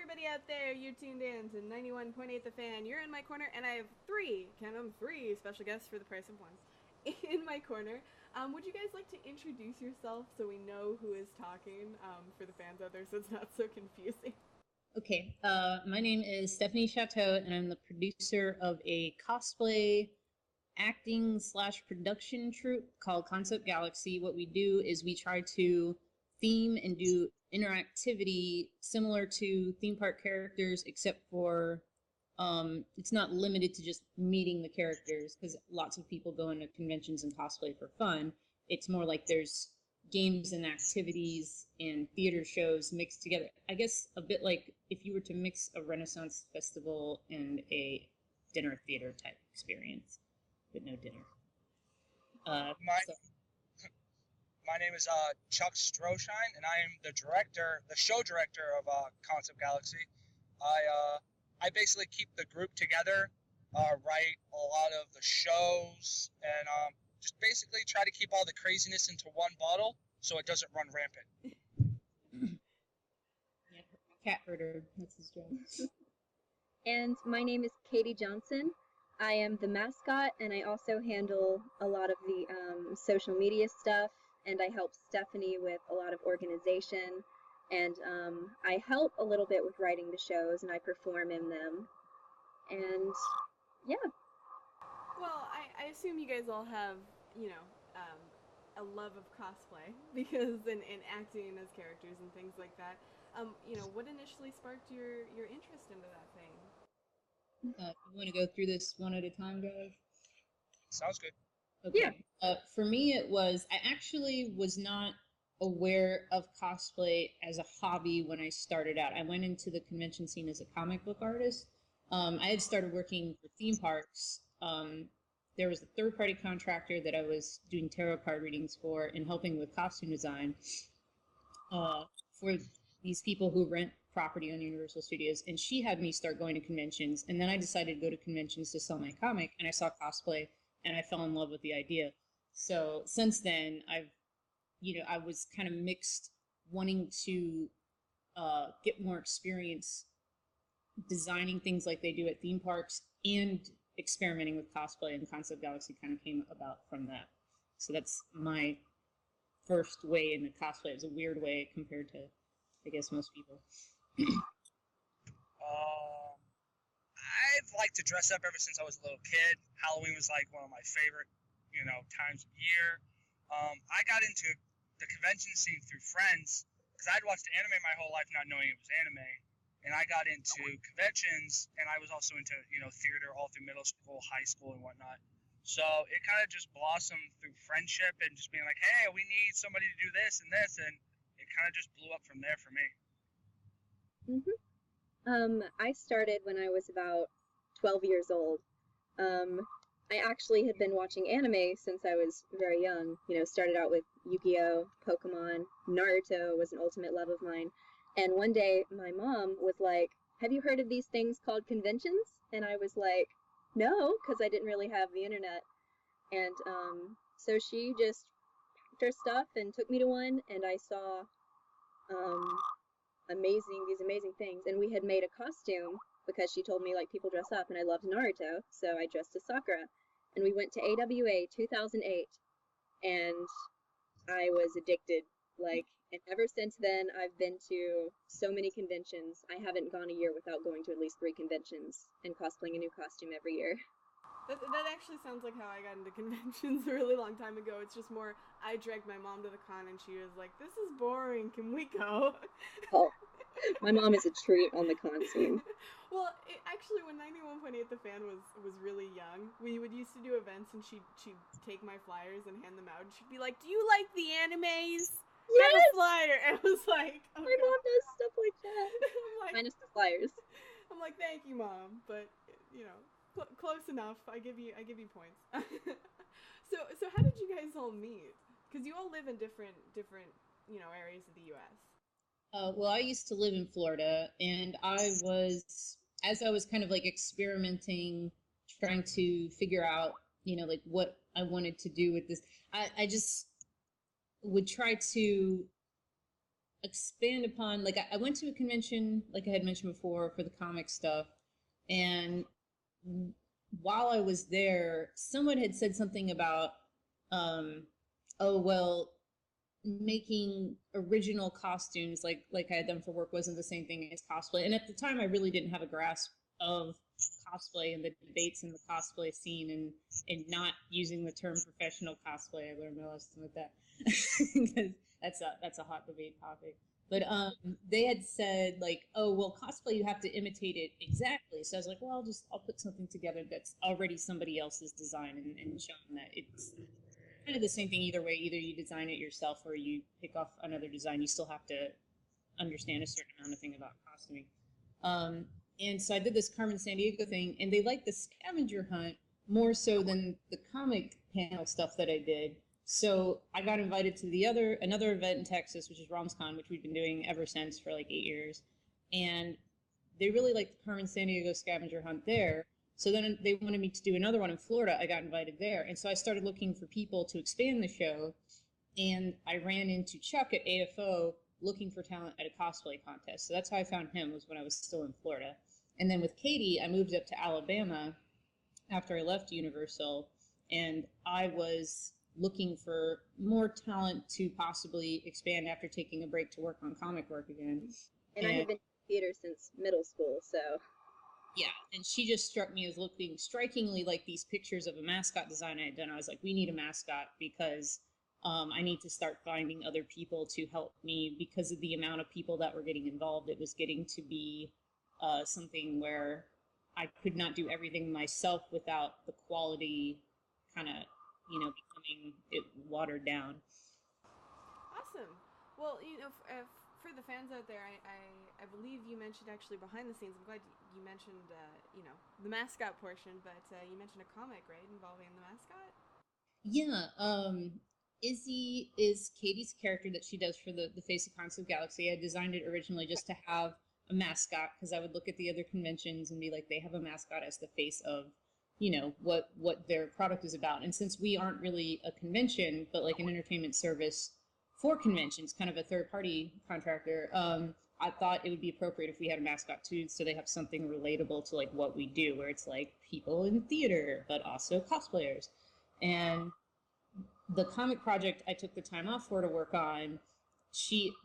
everybody out there. You tuned in to 91.8 The Fan. You're in my corner, and I have count them, three special guests for the price of one in my corner. Would you guys like to introduce yourself so we know who is talking for the fans out there so it's not so confusing? Okay, my name is Stephanie Chateau, and I'm the producer of a cosplay acting slash production troupe called Concept Galaxy. What we do is we try to theme and do interactivity similar to theme park characters, except for it's not limited to just meeting the characters, because lots of people go into conventions and cosplay for fun. It's more like there's games and activities and theater shows mixed together. I guess a bit like if you were to mix a Renaissance festival and a dinner theater type experience, but no dinner. My So, my name is Chuck Stroshine, and I am the show director of Concept Galaxy. I basically keep the group together, write a lot of the shows, and just basically try to keep all the craziness into one bottle so it doesn't run rampant. yeah, cat herder, that's his job. And my name is Katie Johnson. I am the mascot, and I also handle a lot of the social media stuff, and I help Stephanie with a lot of organization, and I help a little bit with writing the shows, and I perform in them. And yeah. Well, I assume you guys all have, a love of cosplay because in acting as characters and things like that. What initially sparked your interest into that thing? You want to go through this one at a time, guys? Sounds good. Okay. Yeah. For me, I actually was not aware of cosplay as a hobby when I started out. I went into the convention scene as a comic book artist. I had started working for theme parks. There was a third-party contractor that I was doing tarot card readings for and helping with costume design for these people who rent property on Universal Studios. And she had me start going to conventions. And then I decided to go to conventions to sell my comic. And I saw cosplay, and I fell in love with the idea. So since then, I was kind of mixed, wanting to get more experience designing things like they do at theme parks and experimenting with cosplay, and Concept Galaxy kind of came about from that. So that's my first way into cosplay. It was a weird way compared to, I guess, most people. I've liked to dress up ever since I was a little kid. Halloween was like one of my favorite, times of year. I got into the convention scene through friends because I'd watched anime my whole life not knowing it was anime. And I got into conventions, and I was also into, theater all through middle school, high school, and whatnot. So it kind of just blossomed through friendship and just being like, hey, we need somebody to do this, and it kind of just blew up from there for me. I started when I was about 12 years old. I actually had been watching anime since I was very young. Started out with Yu-Gi-Oh!, Pokemon, Naruto was an ultimate love of mine. And one day my mom was like, have you heard of these things called conventions? And I was like, no, because I didn't really have the internet. And so she just packed her stuff and took me to one, and I saw these amazing things. And we had made a costume because she told me like people dress up, and I loved Naruto, so I dressed as Sakura. And we went to AWA 2008, and I was addicted. And ever since then, I've been to so many conventions. I haven't gone a year without going to at least 3 conventions and cosplaying a new costume every year. That actually sounds like how I got into conventions a really long time ago. It's just more, I dragged my mom to the con, and she was like, this is boring, can we go? Oh, my mom is a treat on the con scene. Well, actually, when 91.8 The Fan was really young, we would used to do events, and she'd take my flyers and hand them out, and she'd be like, do you like the animes? Yes! Have a flyer. And I was like, oh, my mom does stuff like that. Like, minus the flyers. I'm like, thank you, Mom, but close enough. I give you points. So how did you guys all meet? Because you all live in different areas of the U.S. Well, I used to live in Florida, and as I was kind of like experimenting, trying to figure out, like what I wanted to do with this, I just would try to expand upon, like, I went to a convention, like I had mentioned before, for the comic stuff, and while I was there, someone had said something about, oh, well, making original costumes like I had done for work wasn't the same thing as cosplay. And at the time, I really didn't have a grasp of cosplay and the debates in the cosplay scene, and not using the term professional cosplay. I learned my lesson with that because that's a hot debate topic. But they had said, like, oh, well, cosplay, you have to imitate it exactly. So I was like, well, I'll put something together that's already somebody else's design, and show them that it's kind of the same thing either way. Either you design it yourself or you pick off another design. You still have to understand a certain amount of thing about costuming. And so I did this Carmen Sandiego thing, and they liked the scavenger hunt more so than the comic panel stuff that I did. So I got invited to another event in Texas, which is RomsCon, which we've been doing ever since for like 8 years. And they really liked the Carmen Sandiego scavenger hunt there. So then they wanted me to do another one in Florida. I got invited there. And so I started looking for people to expand the show. And I ran into Chuck at AFO looking for talent at a cosplay contest. So that's how I found him, was when I was still in Florida. And then with Katie, I moved up to Alabama after I left Universal. And I was looking for more talent to possibly expand after taking a break to work on comic work again. And I have been in theater since middle school, so... Yeah, and she just struck me as looking strikingly like these pictures of a mascot design I had done. I was like, we need a mascot because I need to start finding other people to help me, because of the amount of people that were getting involved. It was getting to be something where I could not do everything myself without the quality kind of, becoming it watered down. Awesome. Well, for the fans out there, I believe you mentioned actually behind the scenes. I'm glad you mentioned, the mascot portion, but you mentioned a comic, right, involving the mascot? Yeah, Izzy is Katie's character that she does for the Face of Concept Galaxy. I designed it originally just to have a mascot, because I would look at the other conventions and be like, they have a mascot as the face of, what their product is about. And since we aren't really a convention, but like an entertainment service for conventions, kind of a third-party contractor, I thought it would be appropriate if we had a mascot too, so they have something relatable to like what we do, where it's like people in theater, but also cosplayers. And the comic project I took the time off for to work on,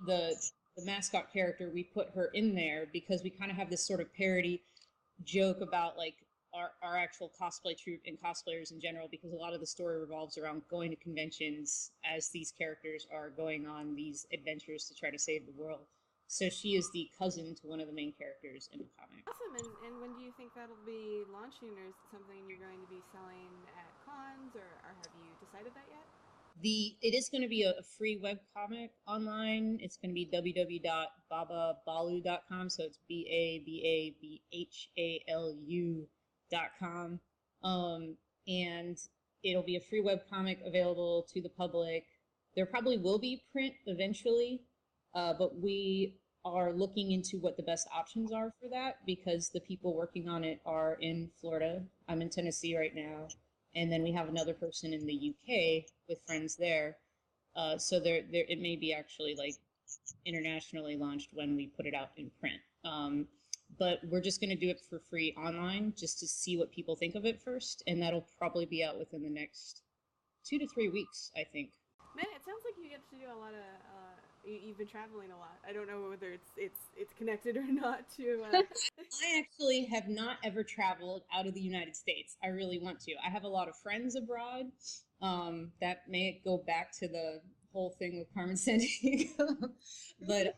the mascot character, we put her in there because we kind of have this sort of parody joke about like our actual cosplay troupe and cosplayers in general, because a lot of the story revolves around going to conventions as these characters are going on these adventures to try to save the world. So she is the cousin to one of the main characters in the comic. Awesome. And when do you think that'll be launching, or is it something you're going to be selling at cons, or have you decided that yet? It is going to be a free webcomic online. It's going to be www.bababalu.com. So it's BABABHALU.com. And it'll be a free webcomic available to the public. There probably will be print eventually, but we are looking into what the best options are for that, because the people working on it are in Florida. I'm in Tennessee right now. And then we have another person in the UK with friends there. So there, it may be actually like internationally launched when we put it out in print. But we're just going to do it for free online, just to see what people think of it first. And that'll probably be out within the next 2 to 3 weeks, I think. Man, it sounds like you get to do a lot of. You've been traveling a lot. I don't know whether it's connected or not to. I actually have not ever traveled out of the United States. I really want to. I have a lot of friends abroad. That may go back to the whole thing with Carmen Sandiego. But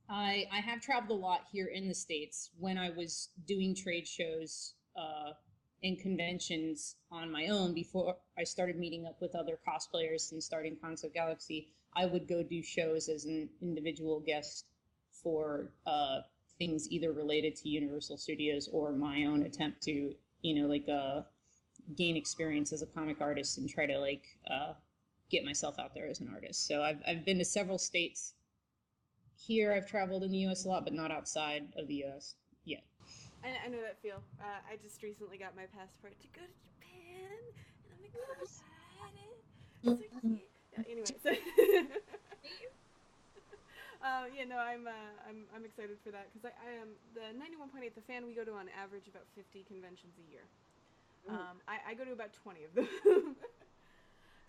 I have traveled a lot here in the States when I was doing trade shows and conventions on my own. Before I started meeting up with other cosplayers and starting Concept Galaxy, I would go do shows as an individual guest for things either related to Universal Studios or my own attempt to, gain experience as a comic artist and try to get myself out there as an artist. So I've been to several states. Here I've traveled in the U.S. a lot, but not outside of the U.S. yet. I know that feel. I just recently got my passport to go to Japan, and I'm excited. It's so cute. Yeah, anyway, so Yeah, no, I'm excited for that because I am the 91.8 The Fan. We go to on average about 50 conventions a year. I go to about 20 of them.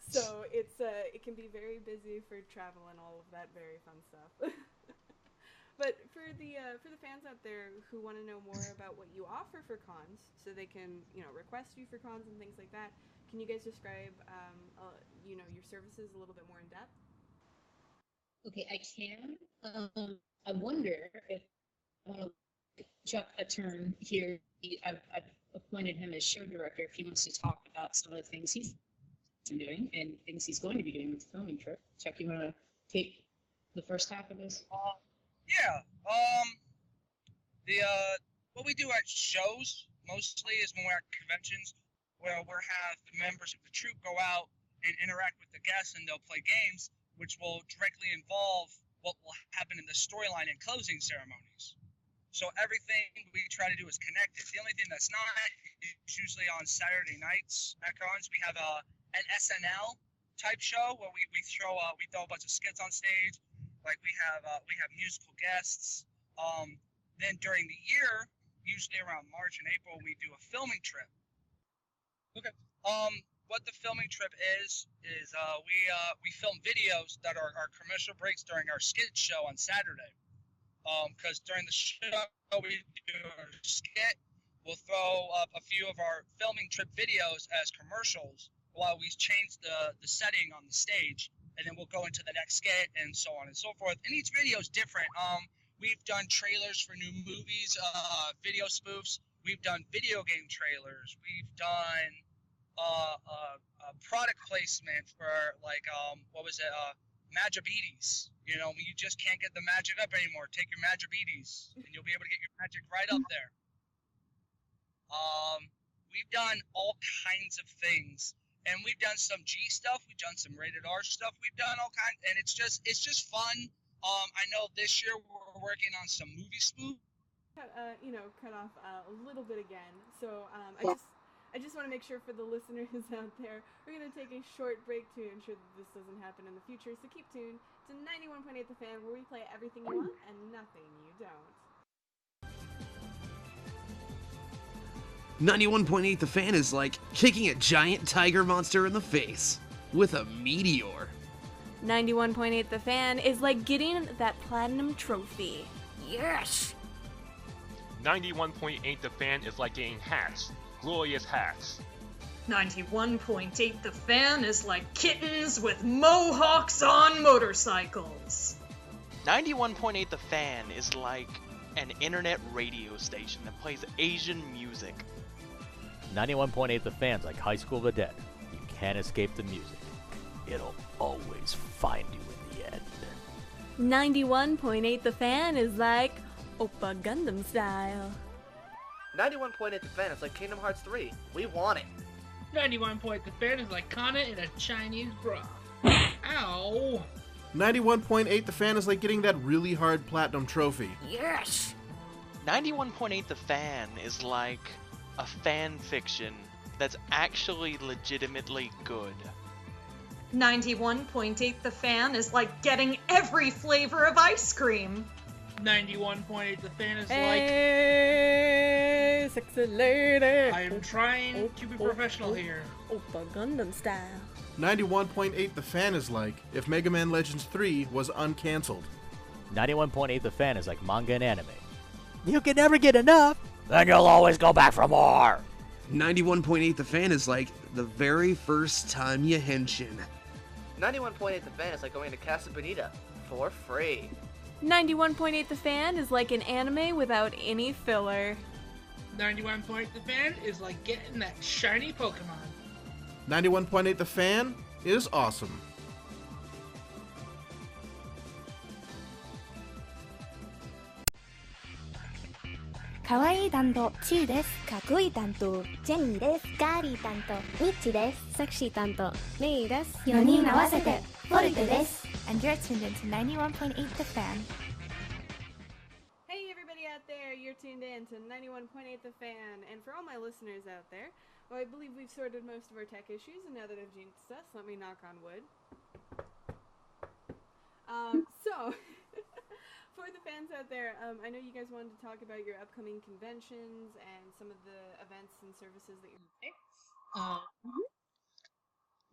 So it can be very busy for travel and all of that very fun stuff. But for the fans out there who want to know more about what you offer for cons, so they can request you for cons and things like that, can you guys describe your services a little bit more in depth? Okay, I can. I wonder if I want to Chuck a turn here. I've appointed him as show director if he wants to talk about some of the things he's doing and things he's going to be doing with the filming trip. Chuck, you want to take the first half of this? Yeah. What we do at shows mostly is when we're at conventions, where we'll have the members of the troupe go out and interact with the guests, and they'll play games, which will directly involve what will happen in the storyline and closing ceremonies. So everything we try to do is connected. The only thing that's not is usually on Saturday nights at cons. We have an SNL type show where we throw a bunch of skits on stage. Like we have musical guests. Then during the year, usually around March and April, we do a filming trip. Okay. What the filming trip is we film videos that are our commercial breaks during our skit show on Saturday. Because during the show we do a skit, we'll throw up a few of our filming trip videos as commercials while we change the setting on the stage, and then we'll go into the next skit and so on and so forth. And each video is different. We've done trailers for new movies, video spoofs. We've done video game trailers. We've done product placement for Magibetes. When you just can't get the magic up anymore, take your Magibetes and you'll be able to get your magic right up there. We've done all kinds of things, and we've done some G stuff. We've done some rated R stuff. We've done all kinds, and it's just fun. I know this year we're working on some movie spoof. Cut off a little bit again. So I just want to make sure for the listeners out there, we're going to take a short break to ensure that this doesn't happen in the future. So keep tuned to 91.8 The Fan, where we play everything you want and nothing you don't. 91.8 The Fan is like kicking a giant tiger monster in the face with a meteor. 91.8 The Fan is like getting that platinum trophy. Yes! 91.8 The Fan is like getting hats. Glorious hats. 91.8 The Fan is like kittens with mohawks on motorcycles. 91.8 The Fan is like an internet radio station that plays Asian music. 91.8 The Fan's like High School of the Dead. You can't escape the music. It'll always find you in the end. 91.8 The Fan is like Oppa Gundam style. 91.8 The Fan is like Kingdom Hearts 3. We want it. 91.8 The Fan is like Kana in a Chinese bra. Ow! 91.8 The Fan is like getting that really hard platinum trophy. Yes! 91.8 The Fan is like a fan fiction that's actually legitimately good. 91.8 The Fan is like getting every flavor of ice cream. 91.8 The Fan is hey, sexy lady. I am trying to be professional here. Oppa Gundam style. 91.8 The Fan is like if Mega Man Legends 3 was uncancelled. 91.8 The Fan is like manga and anime. You can never get enough, then you'll always go back for more. 91.8 The Fan is like the very first time you henshin. 91.8 The Fan is like going to Casa Bonita for free. 91.8 The Fan is like an anime without any filler. 91.8 The Fan is like getting that shiny Pokemon. 91.8 The Fan is awesome. Kawaii Tanto Chiu desu. Kakui Tanto Jenny desu. Gari Tanto Michi desu. Sexy Tanto Mei desu. 4人合わせてフォルテです。And you're tuned into 91.8 The Fan. Hey everybody out there, you're tuned in to 91.8 The Fan. And for all my listeners out there, well, I believe we've sorted most of our tech issues, and now that I've jinxed us, let me knock on wood. for the fans out there, I know you guys wanted to talk about your upcoming conventions and some of the events and services that you're...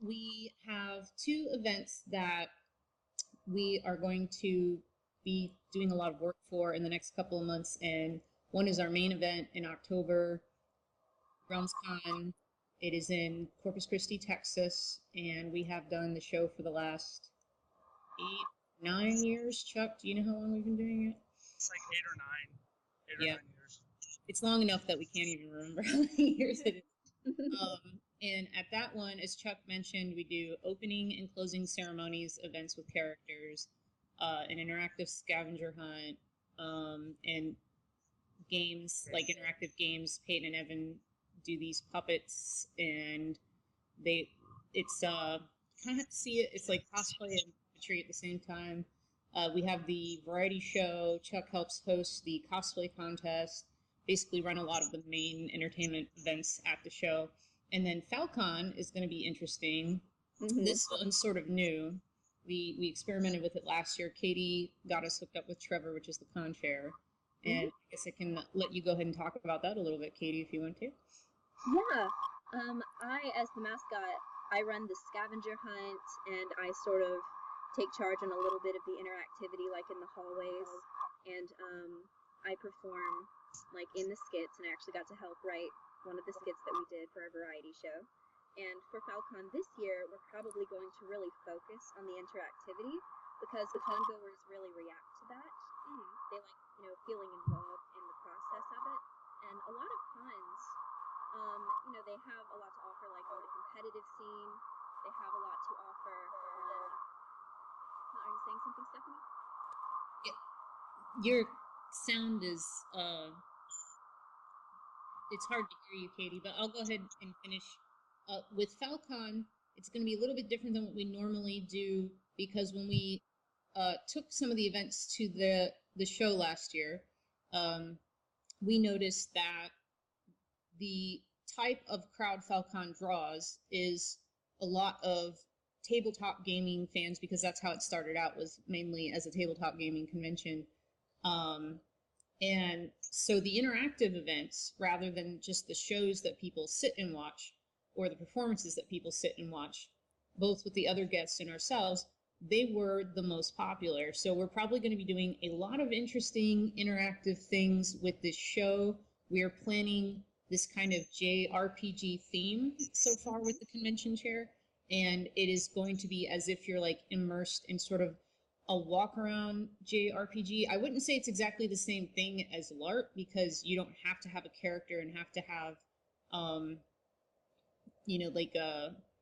We have 2 events that we are going to be doing a lot of work for in the next couple of months, and one is our main event in October, RealmsCon. It is in Corpus Christi, Texas, and we have done the show for the last 8-9 years. Chuck, do you know how long we've been doing it? It's like 8 or 9. 8 or 9 years. It's long enough that we can't even remember how many years it is. And at that one, as Chuck mentioned, we do opening and closing ceremonies, events with characters, an interactive scavenger hunt, and games, like interactive games. Peyton and Evan do these puppets, and it's kind of have to see it. It's like cosplay and puppetry at the same time. We have the variety show. Chuck helps host the cosplay contest, basically run a lot of the main entertainment events at the show. And then Falcon is going to be interesting. This one's sort of new. We experimented with it last year. Katie got us hooked up with Trevor, which is the con chair. And I guess I can let you go ahead and talk about that a little bit, Katie, if you want to. Yeah. I, as the mascot, I run the scavenger hunt, and I sort of take charge on a little bit of the interactivity, like in the hallways. And I perform, like, in the skits, and I actually got to help write one of the skits that we did for our variety show. And for Falcon this year, we're probably going to really focus on the interactivity, because the congoers really react to that. They like, feeling involved in the process of it. And a lot of cons, they have a lot to offer, like on the competitive scene. They have a lot to offer. Are you saying something, Stephanie? Your sound is, it's hard to hear you, Katie, but I'll go ahead and finish. With Falcon, it's going to be a little bit different than what we normally do, because when we took some of the events to the show last year, we noticed that the type of crowd Falcon draws is a lot of tabletop gaming fans, because that's how it started out, was mainly as a tabletop gaming convention. And so the interactive events, rather than just the shows that people sit and watch, or the performances that people sit and watch, both with the other guests and ourselves, they were the most popular. So we're probably going to be doing a lot of interesting interactive things with this show. We are planning this kind of JRPG theme so far with the convention chair, and it is going to be as if you're like immersed in sort of a walk-around JRPG. I wouldn't say it's exactly the same thing as LARP, because you don't have to have a character and have to have,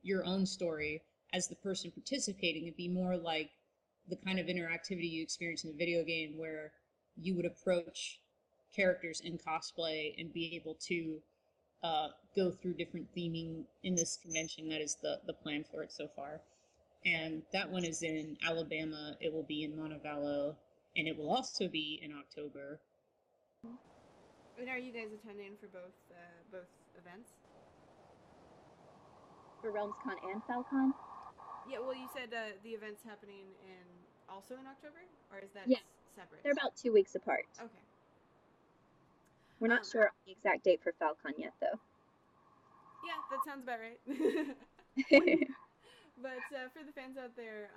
your own story as the person participating. It'd be more like the kind of interactivity you experience in a video game, where you would approach characters in cosplay and be able to go through different theming in this convention. That is the plan for it so far. And that one is in Alabama. It will be in Montevallo, and it will also be in October. And are you guys attending for both events? For RealmsCon and Falcon? Yeah, well, you said the event's happening also in October, or is that separate? They're about 2 weeks apart. Okay. We're not sure on the exact date for Falcon yet, though. Yeah, that sounds about right. But for the fans out there,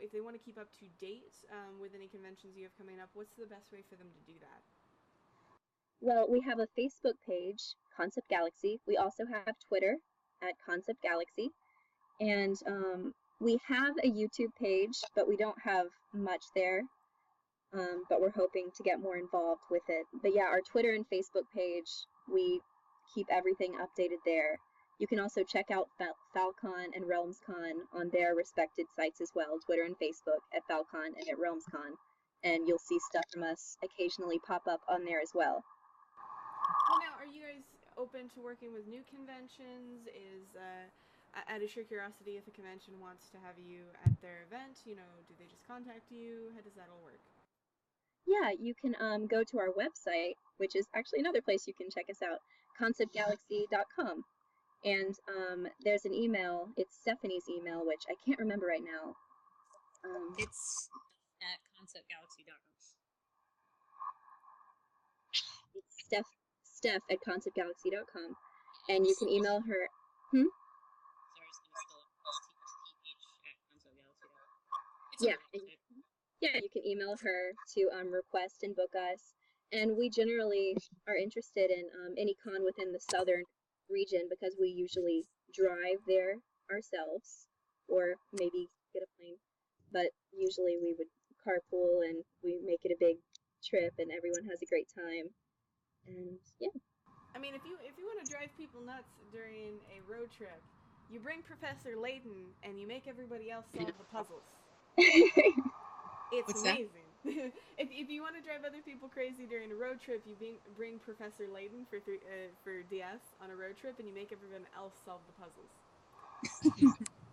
if they want to keep up to date with any conventions you have coming up, what's the best way for them to do that? Well, we have a Facebook page, Concept Galaxy. We also have Twitter at Concept Galaxy. And we have a YouTube page, but we don't have much there. But we're hoping to get more involved with it. But yeah, our Twitter and Facebook page, we keep everything updated there. You can also check out Falcon and RealmsCon on their respected sites as well, Twitter and Facebook at Falcon and at RealmsCon. And you'll see stuff from us occasionally pop up on there as well. Well, now, are you guys open to working with new conventions? Out of sheer curiosity, if a convention wants to have you at their event, do they just contact you? How does that all work? Yeah, you can go to our website, which is actually another place you can check us out, conceptgalaxy.com. And there's an email. It's Stephanie's email, which I can't remember right now. It's at conceptgalaxy.com. Steph at conceptgalaxy.com, and you can email her. Yeah, you can email her to request and book us. And we generally are interested in any con within the southern region because we usually drive there ourselves or maybe get a plane. But usually we would carpool and we make it a big trip and everyone has a great time. And yeah. I mean, if you want to drive people nuts during a road trip, you bring Professor Layton and you make everybody else solve the puzzles. It's What's amazing. If you want to drive other people crazy during a road trip, you bring Professor Layton for DS on a road trip, and you make everyone else solve the puzzles.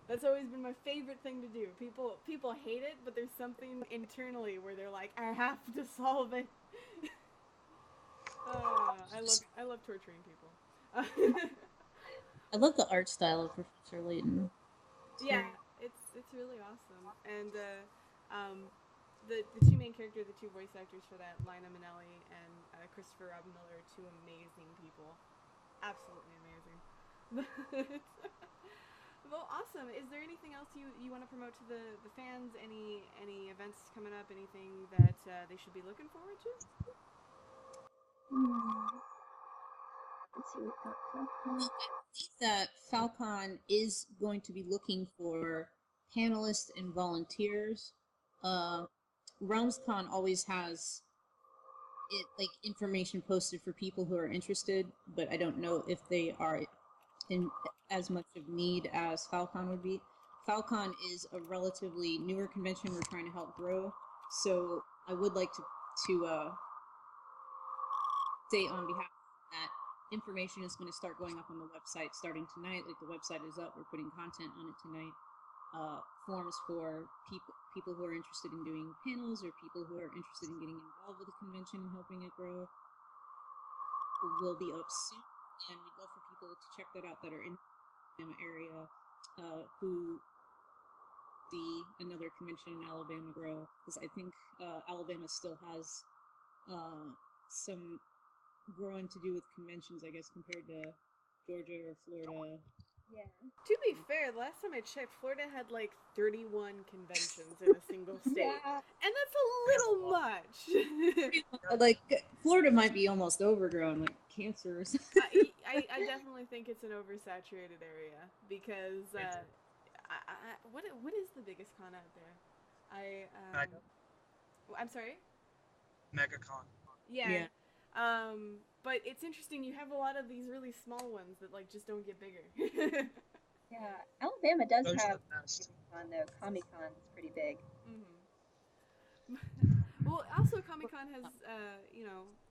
That's always been my favorite thing to do. People hate it, but there's something internally where they're like, I have to solve it. I love torturing people. I love the art style of Professor Layton. Yeah, it's really awesome. And the two main characters, the two voice actors for that, Lina Minnelli and Christopher Robin Miller, are two amazing people. Absolutely amazing. Well, awesome. Is there anything else you want to promote to the fans? Any events coming up? Anything that they should be looking forward to? Let's see what that that Falcon is going to be looking for panelists and volunteers. RealmsCon always has information posted for people who are interested, but I don't know if they are in as much of need as Falcon would be. Falcon is a relatively newer convention we're trying to help grow, so I would like to say on behalf of that, information is going to start going up on the website starting tonight. Like, the website is up, we're putting content on it tonight. Forms for people who are interested in doing panels or people who are interested in getting involved with the convention and helping it grow will be up soon, and we'd love for people to check that out that are in the area who see another convention in Alabama grow, because I think Alabama still has some growing to do with conventions, I guess, compared to Georgia or Florida. Yeah. To be fair, the last time I checked, Florida had like 31 conventions in a single state. Yeah. And that's a little much. Like, Florida might be almost overgrown, like cancer or something. I definitely think it's an oversaturated area because what is the biggest con out there? I'm sorry? MegaCon. Yeah. But it's interesting, you have a lot of these really small ones that like just don't get bigger. Yeah, Alabama does have Comic-Con though. Comic-Con is pretty big. Well, also Comic-Con has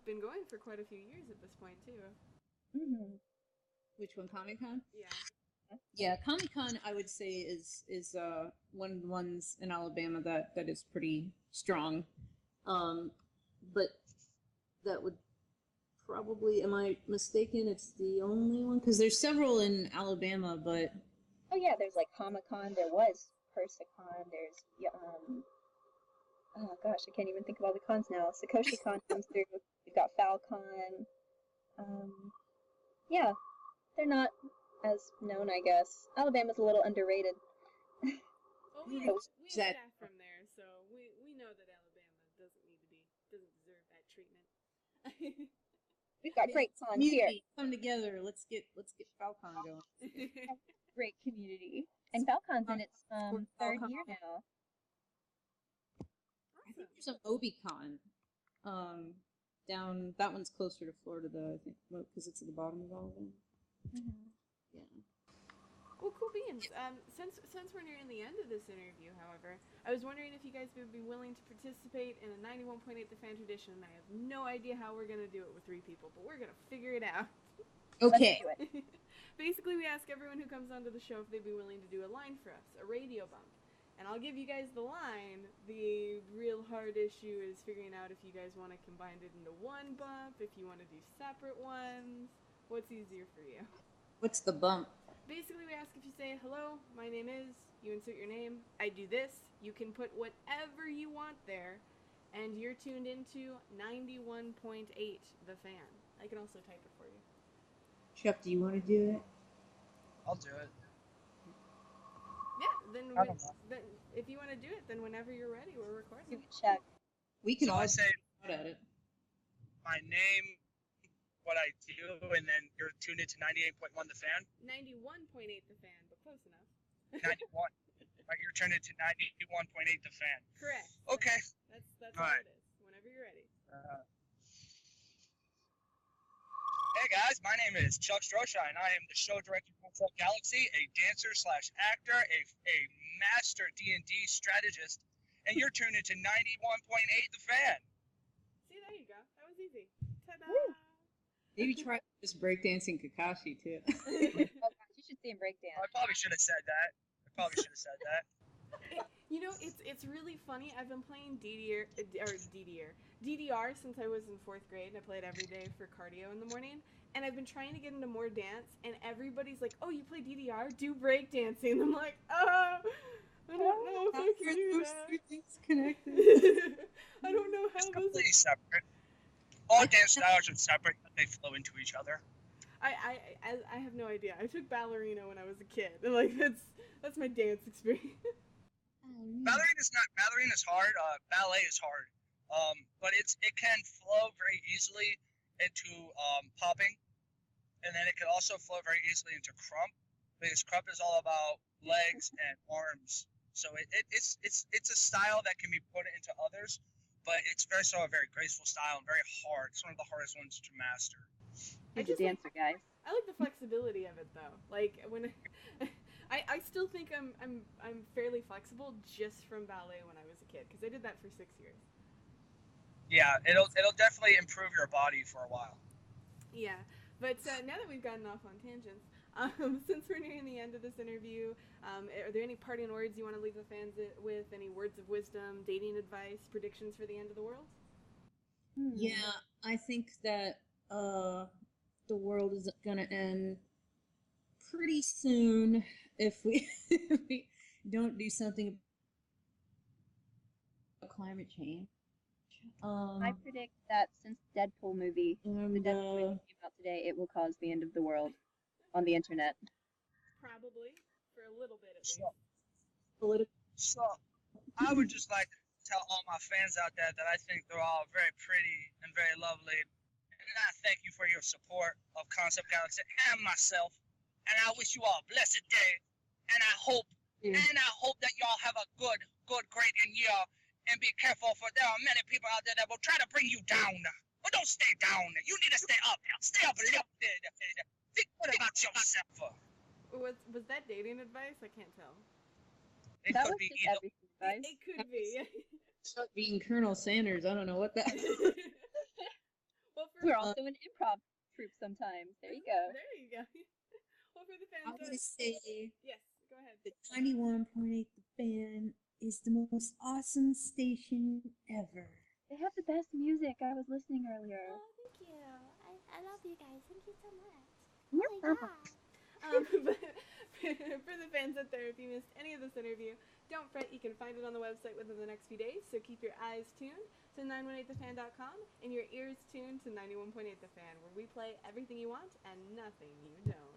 been going for quite a few years at this point too. Which one, Comic-Con? Yeah. Yeah, Comic-Con I would say is one of the ones in Alabama that is pretty strong. But that would probably, am I mistaken? It's the only one? Because there's several in Alabama, but... Oh yeah, there's like Comic-Con, there was Persicon, there's, oh gosh, I can't even think of all the cons now. SakoshiCon comes through, we've got Falcon. Yeah, they're not as known, I guess. Alabama's a little underrated. Well, we have staff from there, so we know that Alabama doesn't deserve that treatment. We've got great cons here. Come together. Let's get Falcon going. Great community, and Falcon's in its third year now. I think there's an ObiCon. Down that one's closer to Florida though. I think because it's at the bottom of all of them. Yeah. Well, cool beans. Since we're nearing the end of this interview, however, I was wondering if you guys would be willing to participate in a 91.8 The Fan Tradition. I have no idea how we're going to do it with 3 people, but we're going to figure it out. Okay. Basically, we ask everyone who comes onto the show if they'd be willing to do a line for us, a radio bump. And I'll give you guys the line. The real hard issue is figuring out if you guys want to combine it into one bump, if you want to do separate ones. What's easier for you? What's the bump? Basically, we ask if you say, hello, my name is, you insert your name, I do this, you can put whatever you want there, and you're tuned into 91.8 The Fan. I can also type it for you. Chuck, do you want to do it? I'll do it. Yeah, then if you want to do it, then whenever you're ready, we're recording. Check. We can So all I say out at it. my name, what I do, and then you're tuned into 98.1 The Fan. 91.8 The Fan, but close enough. 91. Right, you're tuned into 91.8 The Fan. Correct. Okay. That's all all right. it is. Whenever you're ready. Hey guys, my name is Chuck Strosha, and I am the show director for Full Galaxy, a dancer/actor, a master D&D strategist, and you're tuned into 91.8 The Fan. See, there you go. That was easy. Ta-da! Maybe try this breakdancing Kakashi too. Oh gosh, you should see him breakdance. I probably should have said that. You know, it's really funny. I've been playing DDR since I was in 4th grade, and I played every day for cardio in the morning. And I've been trying to get into more dance, and everybody's like, "Oh, you play DDR? Do breakdancing." And I'm like, I don't know if I can do that. Things connected. I don't know how It's those. completely separate. All dance styles are separate, but they flow into each other. I have no idea. I took ballerina when I was a kid, and like that's my dance experience. Ballerina's hard. Ballet is hard. But it can flow very easily into popping, and then it can also flow very easily into krump, because krump is all about legs and arms. So it's a style that can be put into others, but it's a very graceful style and very hard. It's one of the hardest ones to master. He's a dancer, guys. I like the flexibility of it though. Like when I still think I'm fairly flexible just from ballet when I was a kid, because I did that for 6 years. Yeah, it'll definitely improve your body for a while. Yeah, but now that we've gotten off on tangents, since we're nearing the end of this interview, are there any parting words you want to leave the fans with? Any words of wisdom, dating advice, predictions for the end of the world? Yeah, I think that the world is gonna end pretty soon if we if we don't do something about climate change. I predict that since Deadpool movie, the Deadpool movie came out today, it will cause the end of the world on the internet. Probably, for a little bit at least. So, I would just like to tell all my fans out there that I think they're all very pretty and very lovely. And I thank you for your support of Concept Galaxy and myself. And I wish you all a blessed day. And I hope that y'all have a good, great year. And be careful, for there are many people out there that will try to bring you down. But don't stay down. You need to stay up. Stay uplifted. Think good about yourself. Was that dating advice? I can't tell. It That could was be just either. everything, guys. It could be. Chuck being Colonel Sanders, I don't know what that. Well, We're also an improv troupe sometimes. There you go. There you go. Well, for the fans, I'm gonna say yes, go ahead. the 91.8 The Fan is the most awesome station ever. They have the best music. I was listening earlier. Oh, thank you. I love you guys. Thank you so much. You're Oh my God. For the fans out there, if you missed any of this interview, don't fret, you can find it on the website within the next few days, so keep your eyes tuned to 918thefan.com and your ears tuned to 91.8 The Fan, where we play everything you want and nothing you don't.